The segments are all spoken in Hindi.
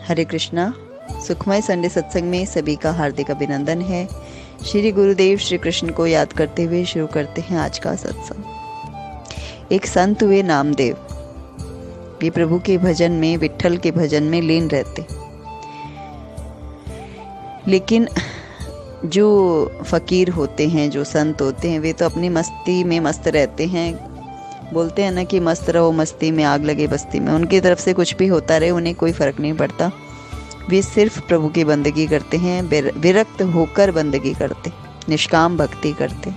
हरे कृष्णा। सुखमय संडे सत्संग में सभी का हार्दिक अभिनंदन है। श्री गुरुदेव श्री कृष्ण को याद करते हुए शुरू करते हैं आज का सत्संग। एक संत हुए नामदेव। वे प्रभु के भजन में, विट्ठल के भजन में लीन रहते। लेकिन जो फकीर होते हैं, जो संत होते हैं, वे तो अपनी मस्ती में मस्त रहते हैं। बोलते हैं ना कि मस्त रहो मस्ती में, आग लगे बस्ती में। उनकी तरफ से कुछ भी होता रहे, उन्हें कोई फर्क नहीं पड़ता। वे सिर्फ प्रभु की बंदगी करते हैं, विरक्त होकर बंदगी करते, निष्काम भक्ति करते।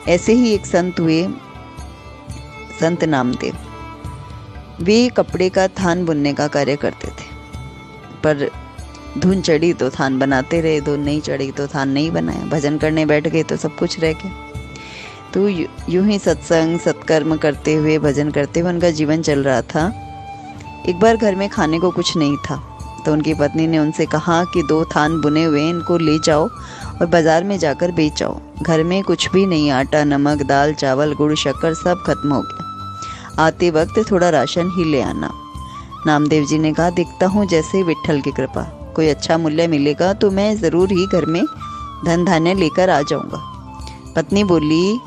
ऐसे ही एक संत हुए संत नामदेव। वे कपड़े का थान बुनने का कार्य करते थे, पर धुन चढ़ी तो थान बनाते रहे, धुन नहीं चढ़ी तो थान नहीं बनाया। भजन करने बैठ गए तो सब कुछ रह गया। तो यूं ही सत्संग सत्कर्म करते हुए, भजन करते हुए उनका जीवन चल रहा था। एक बार घर में खाने को कुछ नहीं था, तो उनकी पत्नी ने उनसे कहा कि 2 थान बुने हुए इनको ले जाओ और बाजार में जाकर बेच आओ। घर में कुछ भी नहीं, आटा, नमक, दाल, चावल, गुड़, शक्कर सब खत्म हो गया। आते वक्त थोड़ा राशन ही ले आना। नामदेव जी ने कहा, दिखता हूँ जैसे विट्ठल की कृपा, कोई अच्छा मूल्य मिलेगा तो मैं ज़रूर ही घर में धन धान्य लेकर आ जाऊँगा। पत्नी बोली,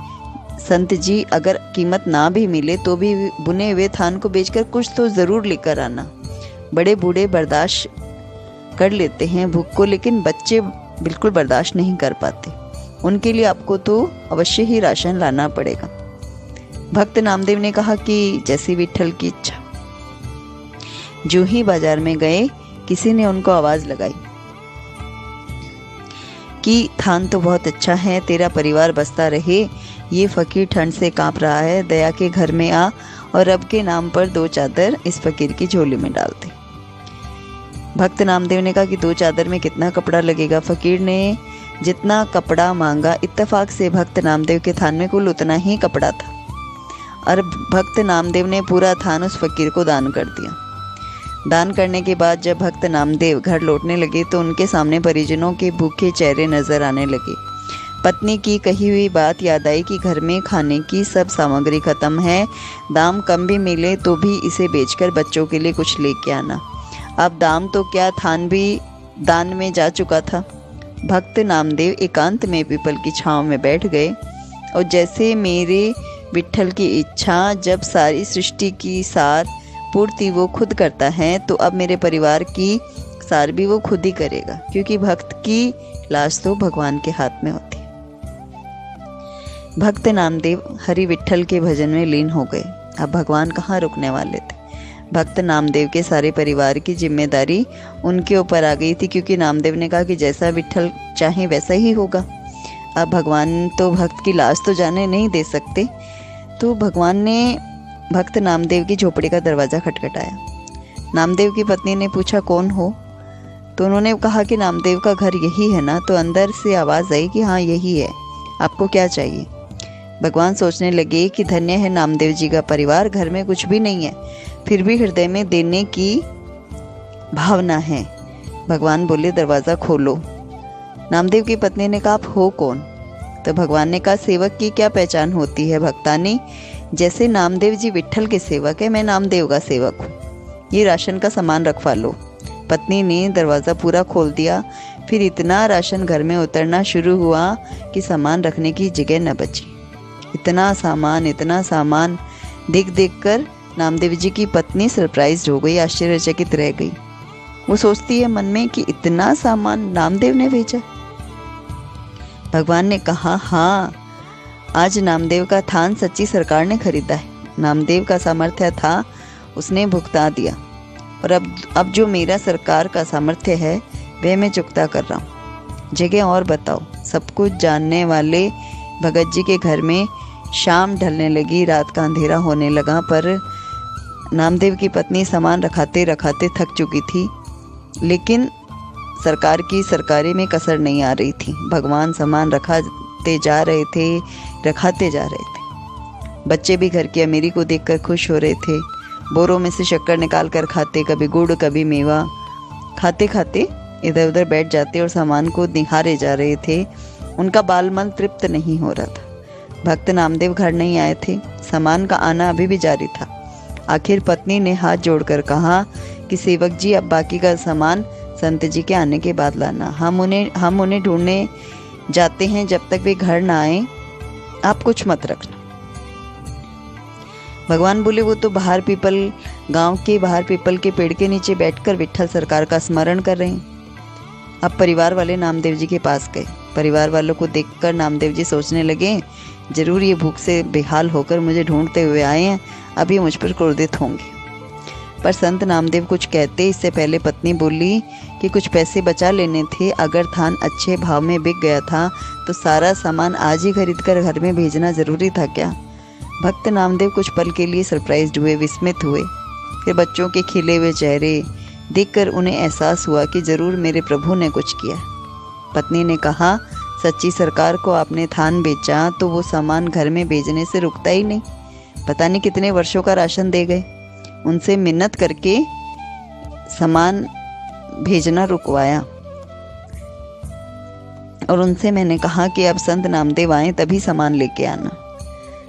संत जी, अगर कीमत ना भी मिले तो भी बुने हुए थान को बेचकर कुछ तो ज़रूर लेकर आना। बड़े बूढ़े बर्दाश्त कर लेते हैं भूख को, लेकिन बच्चे बिल्कुल बर्दाश्त नहीं कर पाते। उनके लिए आपको तो अवश्य ही राशन लाना पड़ेगा। भक्त नामदेव ने कहा कि जैसी विट्ठल की इच्छा। जो ही बाजार में गए, किसी ने उनको आवाज़ लगाई कि थान तो बहुत अच्छा है, तेरा परिवार बसता रहे। ये फकीर ठंड से कांप रहा है, दया के घर में आ और रब के नाम पर 2 चादर इस फकीर की झोली में डाल दे। भक्त नामदेव ने कहा कि 2 चादर में कितना कपड़ा लगेगा। फकीर ने जितना कपड़ा मांगा, इत्तेफाक से भक्त नामदेव के थान में कुल उतना ही कपड़ा था, और भक्त नामदेव ने पूरा थान उस फकीर को दान कर दिया। दान करने के बाद जब भक्त नामदेव घर लौटने लगे तो उनके सामने परिजनों के भूखे चेहरे नजर आने लगे। पत्नी की कही हुई बात याद आई कि घर में खाने की सब सामग्री खत्म है, दाम कम भी मिले तो भी इसे बेचकर बच्चों के लिए कुछ लेके आना। अब दाम तो क्या, थान भी दान में जा चुका था। भक्त नामदेव एकांत में पीपल की छांव में बैठ गए और जैसे मेरे विट्ठल की इच्छा, जब सारी सृष्टि की सार पूर्ति वो खुद करता है, तो अब मेरे परिवार की सार भी वो खुद ही करेगा, क्योंकि भक्त की लाश तो भगवान के हाथ में होती है। भक्त नामदेव हरि विट्ठल के भजन में लीन हो गए। अब भगवान कहाँ रुकने वाले थे। भक्त नामदेव के सारे परिवार की जिम्मेदारी उनके ऊपर आ गई थी, क्योंकि नामदेव ने कहा कि जैसा विट्ठल चाहे वैसा ही होगा। अब भगवान तो भक्त की लाश तो जाने नहीं दे सकते। तो भगवान ने भक्त नामदेव की झोपड़ी का दरवाज़ा खटखटाया। नामदेव की पत्नी ने पूछा, कौन हो? तो उन्होंने कहा कि नामदेव का घर यही है ना। तो अंदर से आवाज़ आई कि हाँ यही है, आपको क्या चाहिए? भगवान सोचने लगे कि धन्य है नामदेव जी का परिवार, घर में कुछ भी नहीं है, फिर भी हृदय में देने की भावना है। भगवान बोले, दरवाज़ा खोलो। नामदेव की पत्नी ने कहा, आप हो कौन? तो भगवान ने कहा, सेवक की क्या पहचान होती है भक्तानी? जैसे नामदेव जी विट्ठल के सेवक है, मैं नामदेव का सेवक हूँ। ये राशन का सामान रखवा लो। पत्नी ने दरवाज़ा पूरा खोल दिया। फिर इतना राशन घर में उतरना शुरू हुआ कि सामान रखने की जगह न बची। इतना सामान देख कर नामदेव जी की पत्नी सरप्राइज हो गई, आश्चर्यचकित रह गई। वो सोचती है मन में कि इतना सामान नामदेव ने भेजा। भगवान ने कहा, हाँ, आज नामदेव का थान सच्ची सरकार ने खरीदा है। नामदेव का सामर्थ्य था, उसने भुगता दिया, और अब जो मेरा सरकार का सामर्थ्य है वह मैं चुकता कर रहा हूँ। जगह और बताओ। सब कुछ जानने वाले भगत जी के घर में शाम ढलने लगी, रात का अंधेरा होने लगा, पर नामदेव की पत्नी सामान रखाते रखाते थक चुकी थी, लेकिन सरकार की सरकारी में कसर नहीं आ रही थी। भगवान सामान रखाते जा रहे थे। बच्चे भी घर की अमीरी को देखकर खुश हो रहे थे। बोरों में से शक्कर निकाल कर खाते, कभी गुड़ कभी मेवा। खाते खाते इधर उधर बैठ जाते और सामान को निहारे जा रहे थे। उनका बाल मन तृप्त नहीं हो रहा था। भक्त नामदेव घर नहीं आए थे, सामान का आना अभी भी जारी था। आखिर पत्नी ने हाथ जोड़कर कहा कि सेवक जी अब बाकी का सामान संत जी के आने के बाद लाना, हम उन्हें ढूंढने जाते हैं, जब तक वे घर ना आए आप कुछ मत रखना। भगवान बोले वो तो गांव के बाहर पीपल के पेड़ के नीचे बैठकर विट्ठल सरकार का स्मरण कर रहे हैं। अब परिवार वाले नामदेव जी के पास गए। परिवार वालों को देखकर नामदेव जी सोचने लगे, जरूर ये भूख से बेहाल होकर मुझे ढूंढते हुए आए हैं, अभी मुझ पर क्रोधित होंगे। पर संत नामदेव कुछ कहते इससे पहले पत्नी बोली कि कुछ पैसे बचा लेने थे, अगर थान अच्छे भाव में बिक गया था तो सारा सामान आज ही खरीद कर घर में भेजना जरूरी था क्या? भक्त नामदेव कुछ पल के लिए सरप्राइज्ड हुए, विस्मित हुए। फिर बच्चों के खिले हुए चेहरे देखकर उन्हें एहसास हुआ कि जरूर मेरे प्रभु ने कुछ किया। पत्नी ने कहा, सच्ची सरकार को आपने थान बेचा तो वो सामान घर में भेजने से रुकता ही नहीं। पता नहीं कितने वर्षों का राशन दे गए, उनसे मिन्नत करके सामान भेजना रुकवाया और उनसे मैंने कहा कि अब संत नामदेव आए तभी सामान लेके आना।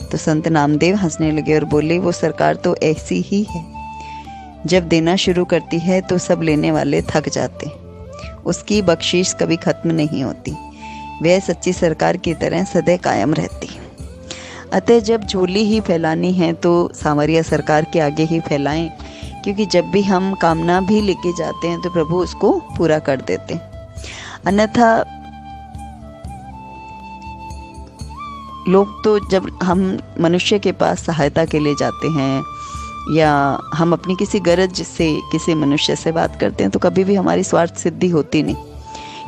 तो संत नामदेव हंसने लगे और बोले, वो सरकार तो ऐसी ही है, जब देना शुरू करती है तो सब लेने वाले थक जाते, उसकी बख्शीश कभी खत्म नहीं होती, वह सच्ची सरकार की तरह सदैव कायम रहती। अतः जब झोली ही फैलानी है तो सांवरिया सरकार के आगे ही फैलाएं, क्योंकि जब भी हम कामना भी लेके जाते हैं तो प्रभु उसको पूरा कर देते हैं। अन्यथा लोग तो जब हम मनुष्य के पास सहायता के लिए जाते हैं या हम अपनी किसी गरज से किसी मनुष्य से बात करते हैं तो कभी भी हमारी स्वार्थ सिद्धि होती नहीं,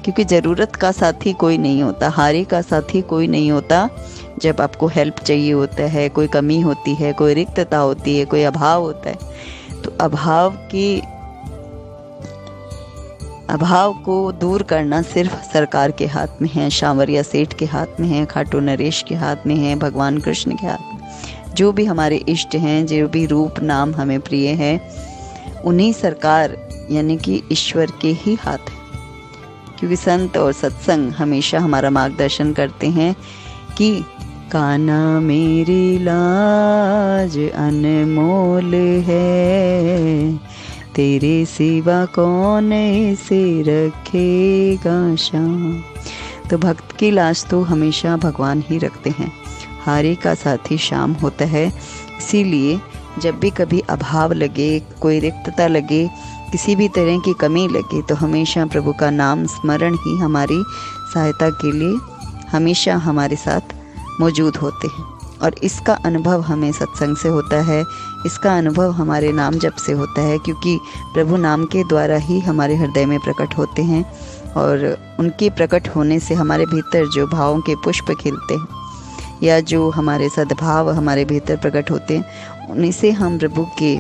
क्योंकि ज़रूरत का साथी कोई नहीं होता, हारे का साथी कोई नहीं होता। जब आपको हेल्प चाहिए होता है, कोई कमी होती है, कोई रिक्तता होती है, कोई अभाव होता है, तो अभाव को दूर करना सिर्फ सरकार के हाथ में है, सांवरिया सेठ के हाथ में है, खाटू नरेश के हाथ में है, भगवान कृष्ण के हाथ में। जो भी हमारे इष्ट हैं, जो भी रूप नाम हमें प्रिय है, उन्हीं सरकार यानी कि ईश्वर के ही हाथ है। क्योंकि संत और सत्संग हमेशा हमारा मार्गदर्शन करते हैं कि काना मेरी लाज अनमोल है, तेरे सिवा कौन इसे रखेगा शाम। तो भक्त की लाज तो हमेशा भगवान ही रखते हैं, हारे का साथी शाम होता है। इसीलिए जब भी कभी अभाव लगे, कोई रिक्तता लगे, किसी भी तरह की कमी लगे, तो हमेशा प्रभु का नाम स्मरण ही हमारी सहायता के लिए हमेशा हमारे साथ मौजूद होते हैं। और इसका अनुभव हमें सत्संग से होता है, इसका अनुभव हमारे नाम जप से होता है, क्योंकि प्रभु नाम के द्वारा ही हमारे हृदय में प्रकट होते हैं और उनके प्रकट होने से हमारे भीतर जो भावों के पुष्प खिलते हैं या जो हमारे सद्भाव हमारे भीतर प्रकट होते हैं, उन्हीं से हम प्रभु के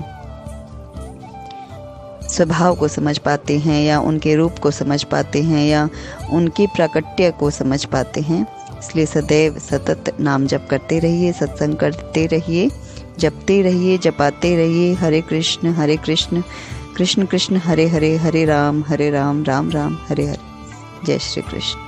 स्वभाव को समझ पाते हैं या उनके रूप को समझ पाते हैं या उनकी प्राकट्य को समझ पाते हैं। इसलिए सदैव सतत नाम जप करते रहिए, सत्संग करते रहिए, जपते रहिए, जपाते रहिए। हरे कृष्ण कृष्ण कृष्ण हरे हरे, हरे राम राम राम हरे हरे। जय श्री कृष्ण।